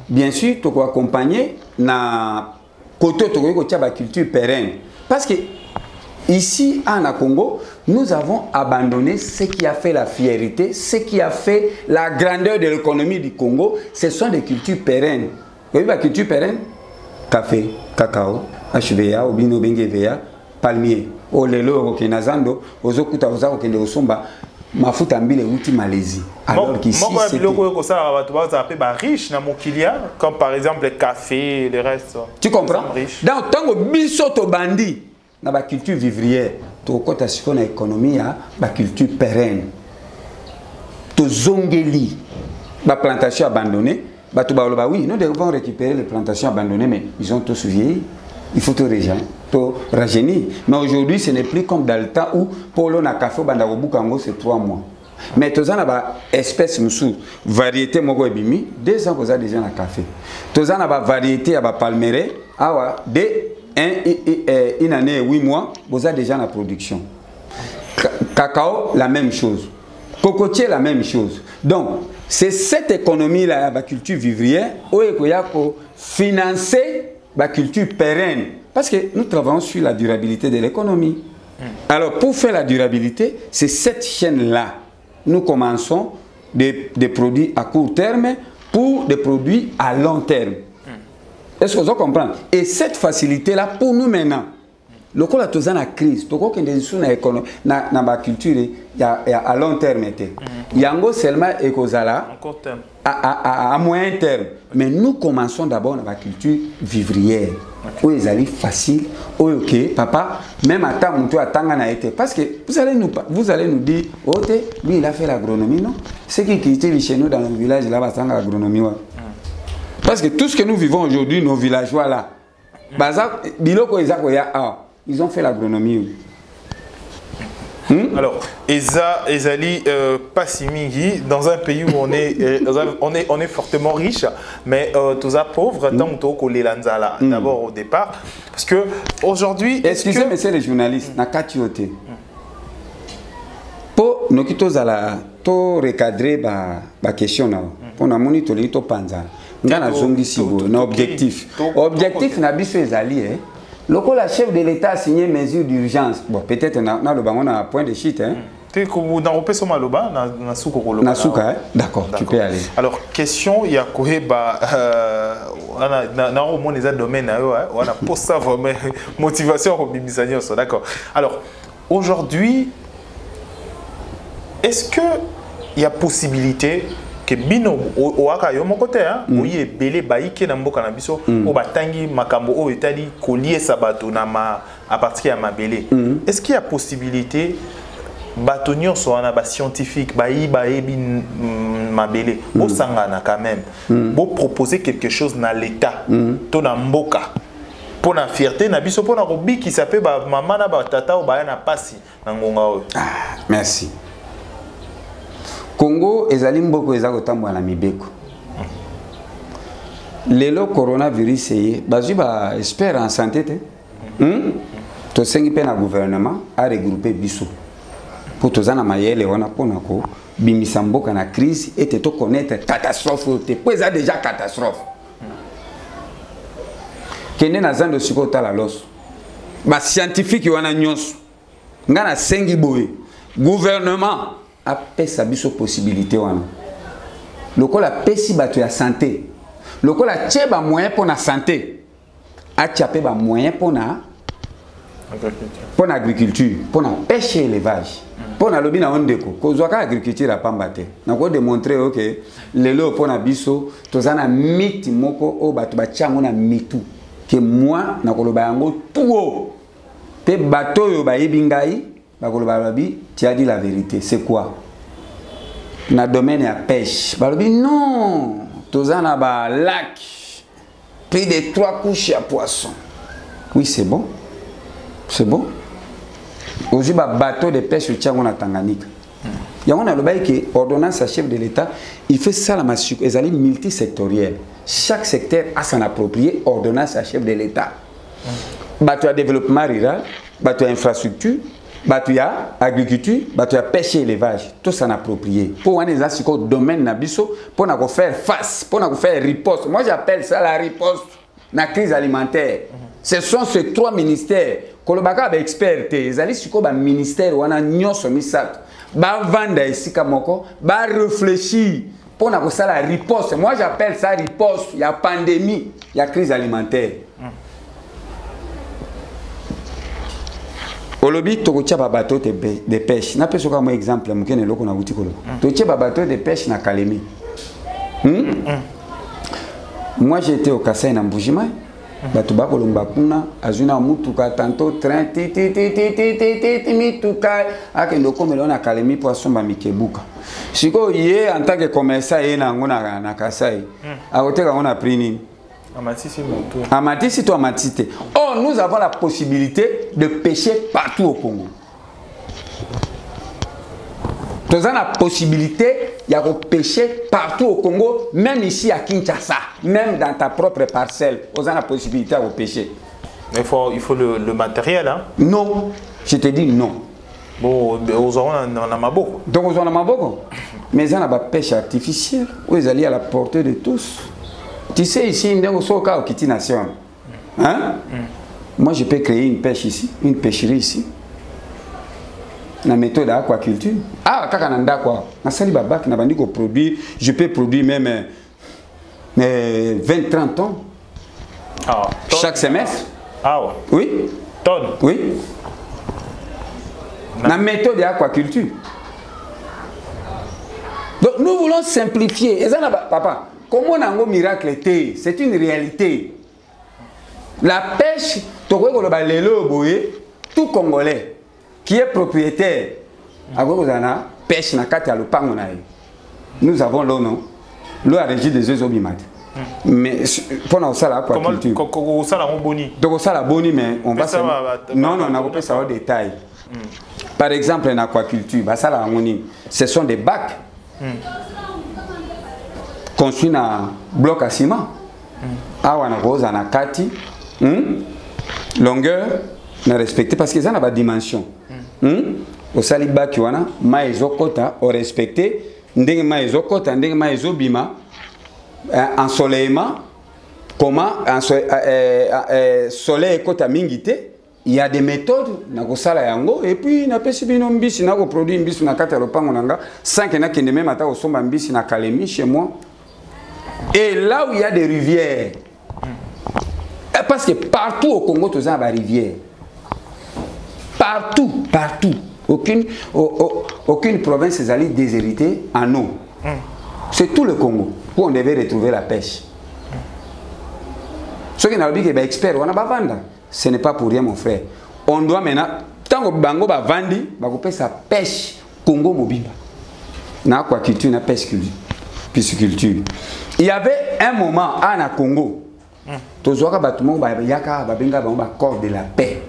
bien sûr, tu peux accompagner na côté de la culture pérenne. Parce que ici, en Congo, nous avons abandonné ce qui a fait la fierté, ce qui a fait la grandeur de l'économie du Congo. Ce sont des cultures pérennes. Vous voyez la culture pérenne? Café, cacao, HVA, Obino Bengeveya, palmier. O lelo ke nazando ozokuta ozako kende osomba mafuta mbile uti Malaisie. Alors qu'ici c'est riche na mokilia comme par exemple le café le reste. Tu comprends? Dans tango biso to bandi na ba culture vivrière to kota siko na économie ya ba culture pérenne. To zongeli ba plantation abandonnée, ba to ba oui, nous devons récupérer les plantations abandonnées mais ils ont tous vieilli. Il faut te rajeunir. Mais aujourd'hui, ce n'est plus comme dans le temps où Polo na café bandarobukango c'est 3 mois. Mais tous en a espèce musu variété mogo ebimi 2 ans que déjà na café. Tous en a variété à palmeraie awa une année et 8 mois vous avez déjà la production. Cacao la même chose. Cocotier la même chose. Donc c'est cette économie là la culture vivrière où il y a pour financer la culture pérenne, parce que nous travaillons sur la durabilité de l'économie. Alors pour faire la durabilité, c'est cette chaîne-là. Nous commençons des produits à court terme pour des produits à long terme. Est-ce que vous comprenez? Et cette facilité-là, pour nous maintenant, le coup là, la crise, tout le monde dans la culture, il y a à long terme. Il y a seulement à moyen terme. Mais nous commençons d'abord dans la culture vivrière. Où ils allaient facile, où ok, papa, même à temps où tu attends a été. Parce que vous allez nous dire, oh, lui il a fait l'agronomie, non? C'est qui était chez nous dans le village là-bas, c'est l'agronomie. Parce que tout ce que nous vivons aujourd'hui, nos villageois là, ils ont fait l'agronomie. Alors, Ezali Passimigi, dans un pays où on est fortement riche, mais tous les pauvres, tant que les Lanzala, d'abord au départ. Parce que aujourd'hui. Excusez, messieurs les journalistes, na katiote. Pour nous qui to recadrer la question, pour nous monitorer to panza. Ngana zongi sibo, na objectif. Objectif na biso Ezali, la chef de l'État a signé mesures d'urgence. Bon, peut-être dans le banc, on a un point de chute. Hein. D'accord, tu peux aller. Alors, question, il y a quoi on a domaine, on a pour ça vraiment motivation. D'accord. Alors, aujourd'hui, est-ce qu'il y a possibilité que bino oaka yo moko te oyi ebele baike na mboka na biso o batangi makambo o etali kolie sabato na à partir ya mabele est-ce qu'il y a possibilité bato nyonso wana ba scientifique baebi mabele o sangana quand même bo proposer quelque chose na l'état to na mboka pour la fierté na biso pour na robi qui s'appelle ba mama na ba tata o ba na pasi na ngonga o. Merci. Congo ezali mboko ezako tambwa na mibeko. Lelo coronavirus eye bazui ba espère en santé te. To sengi pe na gouvernement a regrouper biso. Pour tozana mayele wana pona ko bimisa mboka na crise et to connaître catastrophe te po eza déjà catastrophe. Kende na zando sikota la los. Ba scientifique wana nyonso. Ngana sengi boye. Gouvernement a pesa biso possibilité wana. Loko la pesi bato ya santé. Loko la tcheba moyen pour la santé. A tchapé ba moyen pour l'agriculture, pour la pêche et l'élevage. Pour la lobby na ondeko, kozwaka agriculture la pambate. Na ko démontrer que lelo pour na biso tozana miti moko o bato ba tchango na mitu. Que moi na koloba yango tout pe bato yo ba yebingai. Tu as dit la vérité. C'est quoi? na domaine ya pêche. Balobi non, tozana ba lac. Plus de 3 couches à poissons. Oui, c'est bon. C'est bon. Aujourd'hui, ba bateau de pêche au Tchango na Tanganyika. Il y a une ordonnance à chef de l'État, il fait ça la massue, ils allaient multisectoriel. Chaque secteur a son approprié ordonnance à chef de l'État. Tu as développement rural, tu as infrastructure, tu as agriculture, tu as pêche et élevage. Tout ça approprié. Pour les gens domaine nabiso, pour faire face, pour faire riposte. Moi j'appelle ça la riposte na crise alimentaire. Ce sont ces 3 ministères. Kolobaka ba expert, ils allaient sur le ministère ou un nyoso misat. Ba vanda ici kamoko, ba réfléchir pour na ko la riposte. Moi j'appelle ça riposte. Il y a pandémie, il y a crise alimentaire. Olobi tokotia ba bateau de pêche. Na peso comme exemple mukene loko na buti kolo. Tokotia ba bateau de pêche na Kalemi. Moi j'étais au Kassai na Mbujima. Batu bakolomba kuna azuna mutuka tanto train mituka akendo komelo na Kalemi pour somba mikebuka. Siko ye en tant que commerçant ye na ngona na Kasai. Akoteka ngona prix nini? Amatisi to amatite. Oh, nous avons la possibilité de pêcher partout au Congo. Nous avons la possibilité de pêcher partout au Congo, même ici à Kinshasa, même dans ta propre parcelle. Nous avons la possibilité de pêcher. Il faut le matériel, hein? Non, je te dis non. Bon, nous en avons beaucoup. Donc, nous en avons beaucoup. Mais nous avons la pêche artificielle, où ils allaient à la portée de tous. Tu sais, ici, nous sommes au Kiti Nation. Hein? Moi, je peux créer une pêche ici, une pêcherie ici. La méthode d'aquaculture. Ah, kakananda quoi. Na sali babak na bandi ko produire, je peux produire même 20-30 tonnes. Ah, chaque semestre. Ah ouais. Oui. Tonnes. Oui. La méthode d'aquaculture. Donc nous voulons simplifier. Et ça, papa, comment on a un miracle? C'est une réalité. La pêche, tout Congolais qui est propriétaire, pêche na kati ya lupango na ye. Nous avons l'eau, non? L'eau a régi des œufs au bimat. Mais pour nous, ça la aquaculture. Comment ça la boni? Donc ça la boni, mais on va non, non, on n'a pas ça au détail. Par exemple, en aquaculture, ça la ce sont des bacs construits dans bloc à ciment. Ah, on a rose, on a kati, longueur, on a respecté parce qu'ils ont la dimension. Au saliba qui wana maizokota au respecté ndenge maizokota ndenge maizobima ensoleillement comment soleil kota mingité il y a des méthodes na kosala yango et puis na pesi bino mbisi na ko produire mbisi na kata lopango nanga sans que na kende même ata osomba mbisi na Kalemi chez moi. Et là où il y a des rivières, parce que partout au Congo tu as des rivières. Partout, partout. Aucune province est allée déshéritée en eau. C'est tout le Congo où on devait retrouver la pêche. Ceux qui n'ont pas dit que expert, on a pas vendre. Ce n'est pas pour rien, mon frère. On doit maintenant, tant que Bango va vendre, on sa pêche Congo Mobimba. Na aquaculture, na pisciculture. Il y avait un moment à Congo. Tous les bâtiments, il y a un corps de la paix.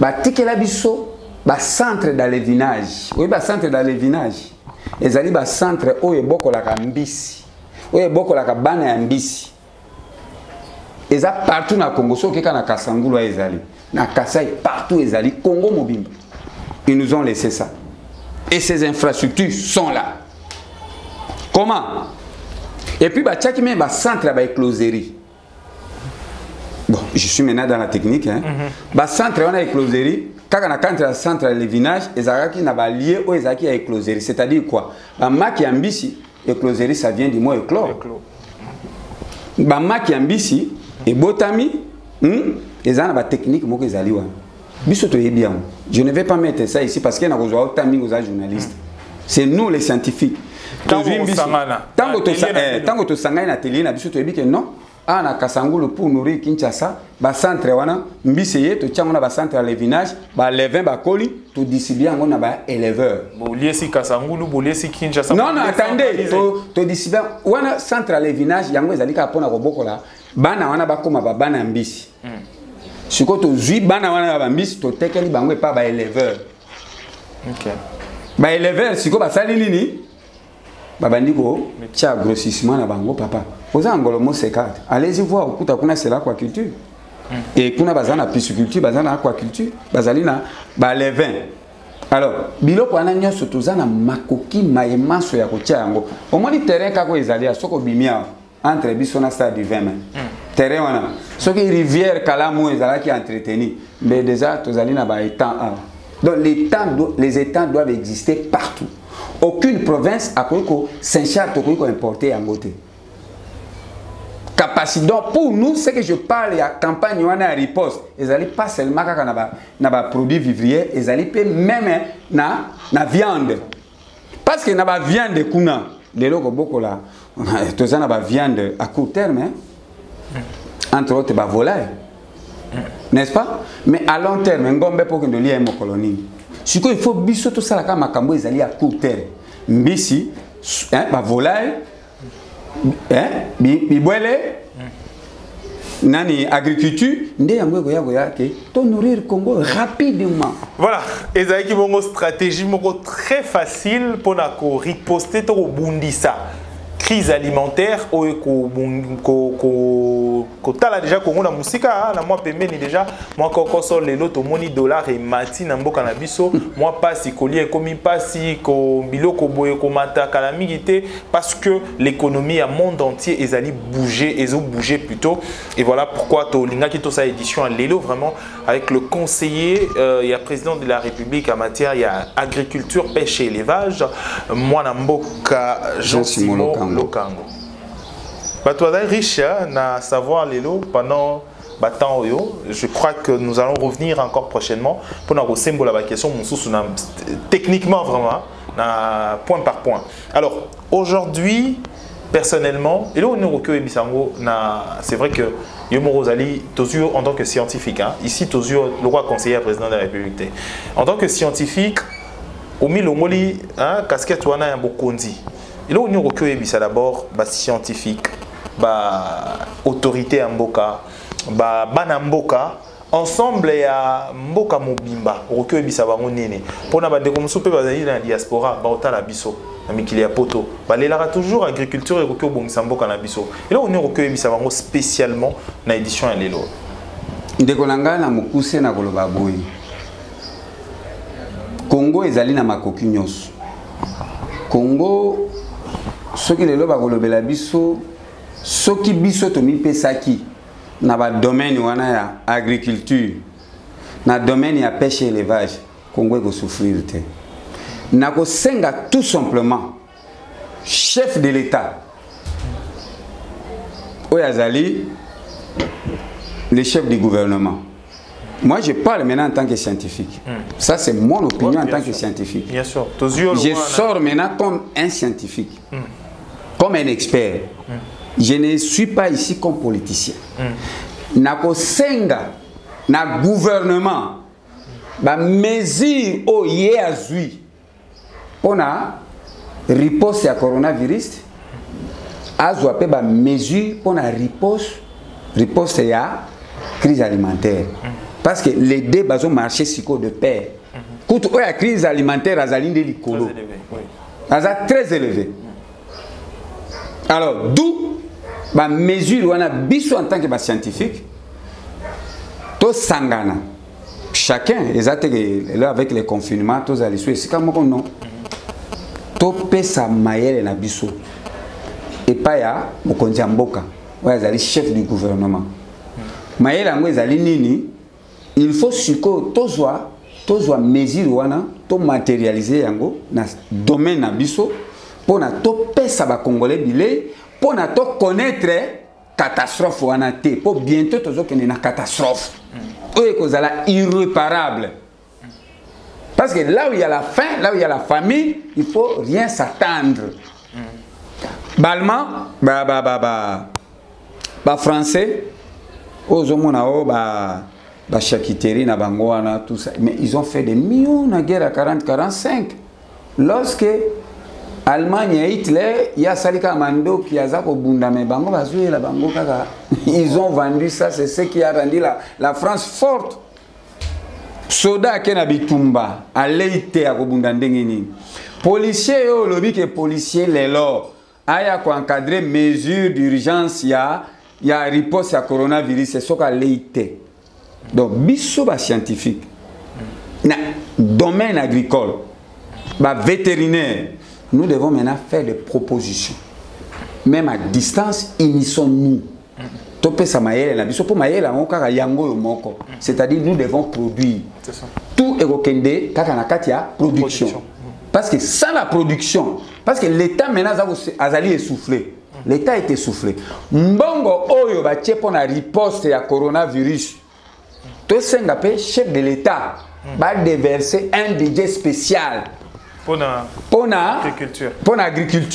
Batikela biso ba centre d'alevinage. Oui, ba centre d'alevinage. Ezali ba centre oyo bokola ka mbisi. Oyo bokola ka bana ya mbisi. Eza partout na Congo, so keka na Kasangulu ezali. Na Kasai partout ezali Congo Mobimba. Ils nous ont laissé ça. Et ces infrastructures sont là. Comment? Et puis ba tchaki même ba centre ba écloserie. Bon, je suis maintenant dans la technique. Hein. Bah, centre, on a écloserie. Quand on a un centre de lévinage, ils ont lié au Ezaki à écloserie. C'est-à-dire quoi? Bah, maki ambisi, écloserie, ça vient du mot éclore. Bah, maki ambisi, et botami, ils ont une technique, moi, qu'ils allaient. Bien. Je ne vais pas mettre ça ici parce qu'il y a un journaliste. C'est nous les scientifiques. Tant que tu as un atelier, non? ana Kasangulu pour nourrir Kinshasa ba centre wana mbisi yeto tiamona ba centre à levinage ba levin ba koli to distribuer ngona ba éleveur boliesi Kasangulu boliesi Kinshasa non attendez to distribuer wana centre à levinage yango ezalika pona kobokola bana wana bakoma ba bana mbisi siko to zui bana wana ba mbisi to tekeli bango pa ba éleveur OK ba éleveur siko ba sali nini babandiko tia grossissement na bango papa oza ngolo mo C4 allez-y voir okuta kuna c'est l'aquaculture et kuna bazana pisciculture bazana aquaculture bazali na ba levin alors biloko wana nyonso tozana makoki mayemanso ya kotia yango omoni terrain kako ezali soko bimia entre biso na stade du 20 terrain wana soki rivière Kalamu ezalaki entretenu mais déjà tozali na ba étang donc les étangs doivent exister partout. Aucune province a Saint-Charles a importé en beauté. Capacité. Donc pour nous, ce que je parle, il y a campagne à riposte. Ils n'allaient pas seulement dans les produits vivriers, ils allaient même dans la viande. Parce que dans la viande, les locaux beaucoup là, tous ont la viande à court terme, entre autres, la volaille. N'est-ce pas? Mais à long terme, un gombe pour que nous lions une colonie. Ce qu'il faut biso tout ça la kama kambo ezali à court terme. Mbisi, ba volaille, bibwele, nani agriculture, nde yango goya ke to nourrir Congo rapidement. Voilà, ezali ki bongo stratégie moko très facile pour na ko riposter to bundisa. Crise alimentaire ko tala déjà Congo na musika na moi pembeni déjà moi koko sol les loto moni dollar et mati na mboka na biso moi pasi collier komi pasi ko biloko boye ko mata kala migité parce que l'économie à monde entier ezali bouger ezo bouger plutôt et voilà pourquoi to linga ki to sa édition à Lelo vraiment avec le conseiller il y a président de la République en matière il y a agriculture pêche et élevage moi na mboka Jean-Simon Lokango. Batouada riche na savoir Lelo pendant temps je crois que nous allons revenir encore prochainement pour nous symbole la question techniquement vraiment na point par point. Alors aujourd'hui personnellement et là on est Bisango c'est vrai que Yomo Rosali Tozio en tant que scientifique ici Tozio le roi conseiller président de la République en tant que scientifique au Milomoli casquette wana ya bokondi. Et là, on a d'abord des scientifiques, des autorités en Mboka, des Banamboka, ensemble, il y a Mboka Mobimba, on a des nene. Pour nous, on a dans la diaspora, on a biso, il y a poto. Il y a toujours agriculture et Mboka na biso. Et là, on a spécialement dans l'édition à Lelo. Ndekolanga na mukuse na koloba boy. Congo ezali na makoki nyonso. Congo ce qui est là, biso, ce qui biso to mi pesaki, na ba domaine wana ya agriculture, na domaine ya pêche et élevage, Congo ko souffrir te. Na ko senga tout simplement chef de l'État. Oyazali le chef du gouvernement. Moi, je parle maintenant en tant que scientifique. Ça, c'est mon opinion en tant que scientifique. Bien sûr. Je sors maintenant comme un scientifique, comme un expert. Je ne suis pas ici comme politicien. Nako senga, na gouvernement, ba mesure o ye azui, on a riposte à coronavirus, azwa pe ba mesure pour na riposte ya crise alimentaire. Parce que les deux ont marché de pair. Quand la crise alimentaire, est très élevée. Alors, d'où la mesure où on a besoin en tant que scientifique, tout sangana. Chacun, là avec les confinements, tous les soins, c'est comme non. Tout peut sa maille na biso. Et pas ya, mokonzi mboka. Ouais, les chef du gouvernement. Maille la ngwe zali nini. Il faut que tozwa mesure wana to matérialiser yango na domaine na biso pour na to pesa ba congolais bilé pour na to connaître catastrophe wana te pour bientôt tozo kene na catastrophe oyo kozala irréparable parce que là où il y a la faim, là où il y a la famine, il faut rien s'attendre. Balma ba français ozomona ba chakiteri na bangoana tout ça, mais ils ont fait des millions na guerre à 40-45 lorsque Allemagne et Hitler, il y a Salika Mando qui a Zako Bundame Bango Bazoué la Bango Kaka. Ils ont vendu ça, c'est ce qui a rendu la France forte. Soda Kena Bitumba, à l'été à Kobundandengini. Policiers, yo, lobby que policiers, les lots, aya ko encadrer mesures d'urgence, il y a riposte à coronavirus, c'est ce qu'à l'été. Donc, biso ba scientifique, na domaine agricole, ba vétérinaire. Nous devons maintenant faire des propositions. Même à distance, unissons-nous. C'est-à-dire nous devons produire. Tout est au production. Parce que sans la production, parce que l'État maintenant a essoufflé. L'État est essoufflé. Mbongo oyo ba pour la riposte à coronavirus. Tout Singapé, chef de l'État, va déverser un budget spécial. Pour l'agriculture, pour la riposte,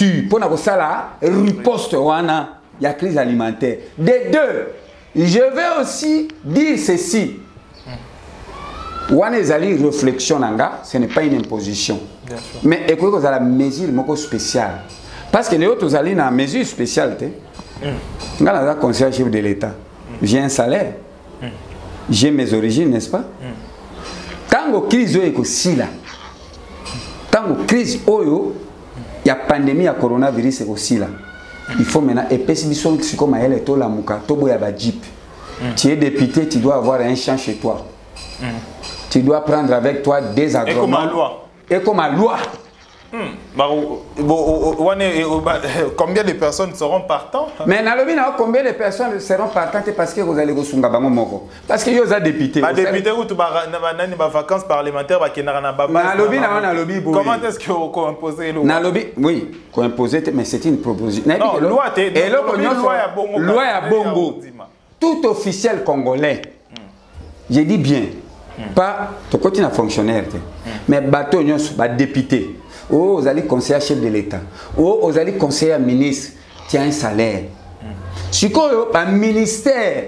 il y a crise alimentaire. Des deux, je vais aussi dire ceci. Réflexion, ce n'est pas une imposition. Mais écoutez, vous avez la mesure spéciale. Parce que les autres, vous avez une mesure spéciale. Quand on a conseiller chef de l'État, j'ai un salaire, j'ai mes origines, n'est-ce pas? Quand la crise est aussi là, quand la crise oyo, il y a pandémie à coronavirus aussi là. Il faut maintenant épaissir si comme elle est la muka, tobo ya ba jeep. Tu es député, tu dois avoir un champ chez toi. Tu dois prendre avec toi des agronomes. Et comme à loi. Combien de personnes seront partantes? Mais combien de personnes seront partantes parce que vous allez vous sunga bango moko. Parce que vous êtes député. Député ou tu vas vacances parlementaires comment est-ce que vous imposez le oui, qu'on imposez mais c'est une proposition. Non, loi à bongo. Tout officiel congolais. Je dis bien. Pas de côté fonctionnaire mais bateau député. Oh, vous allez conseiller chef de l'État. Oh, vous allez conseiller ministre. Tu as un salaire. Si vous avez un ministère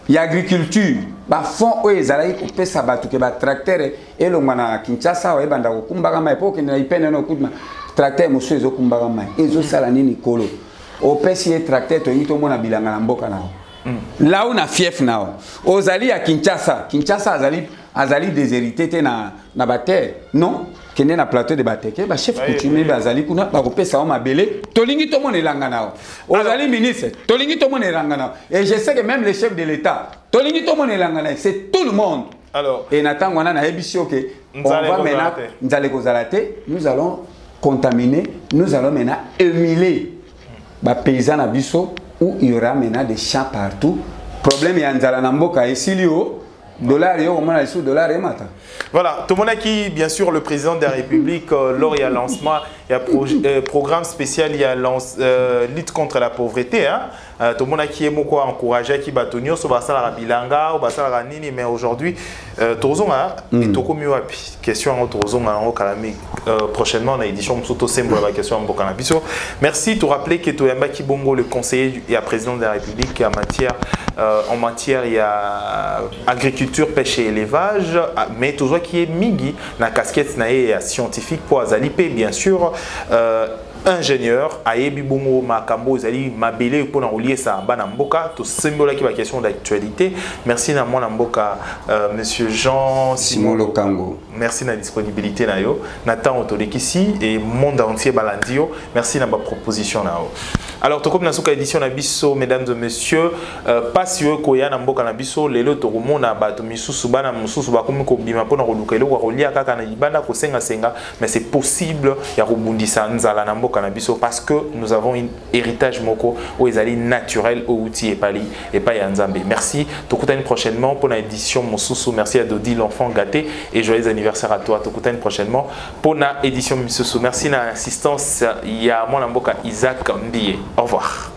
de l'agriculture, un fonds où ils allaient couper ça, un tracteur, et le mana Kinshasa, et banda kumbagama, et pour qu'il n'ait pas un coup de tracteur, monsieur, ils ont kumbagama. Ils ont salani Nicolo. Au PC tracteur, tu as eu tout le monde à bilanga mboka nao. Là où on a fief nao. Aux alliés à Kinshasa, azali déshérité na bataille. Non. Qui est na plateau de bataille. Le chef coutumier bazali kuna ba kopesa ma belé. Tolingi to mon elanga nao. Ozali ministre, tolingi to mon elanga nao. Et je sais que même le chef de l'État, tolingi to mon elanga nao, c'est tout le monde. Alors, et Nathan wana na ebisio que on va maintenant nous allons contaminer, nous allons maintenant humiler ba paysan abisso où il y aura maintenant des champs partout. Problème ya nzala na mboka esilio. Dollar, voilà, tout le monde qui, bien sûr, le président de la République, lors il y a lancement, il y a programme spécial, il y a lutte contre la pauvreté. Tout le monde qui est encouragé, qui va tenir sur la bilanga, ou la nini, mais aujourd'hui, Tozon a question en Tozon prochainement dans l'édition Msoto Sembo la question en Bokanabiso. Merci de rappeler que Toyamba Kibongo, le conseiller et président de la République en matière il y a agriculture, pêche et élevage, mais toujours qui est migi na casquette na scientifique pour Azalipé bien sûr. Ingénieur ayebi bongo makambo zali mabele pour enrouler ça bana mboka to sembola qui va question d'actualité. Merci na mon mboka monsieur Jean Simon Lokango. Merci na disponibilité na yo Nathan Otolekisi et monde entier balandio. Merci na ma proposition na yo. Alors to comme na suka édition na biso mesdames et messieurs pas yo koya na mboka na biso lelo to komona bato misusu bana mususu ba komi ko bima pona koluka eloko kolia kaka na libanda ko senga senga mais c'est possible ya kobundisa nzala na mboka Canabiso parce que nous avons un héritage moko où ils allaient naturel au outil et pas Yanzambe. Merci. Tokutane prochainement pour l'édition Mosusu. Merci à Dodi l'enfant gâté et joyeux anniversaire à toi. Tokutane prochainement pour l'édition Mosusu. Merci à l'assistance. Il y a mon amboka Isaac Mbie. Au revoir.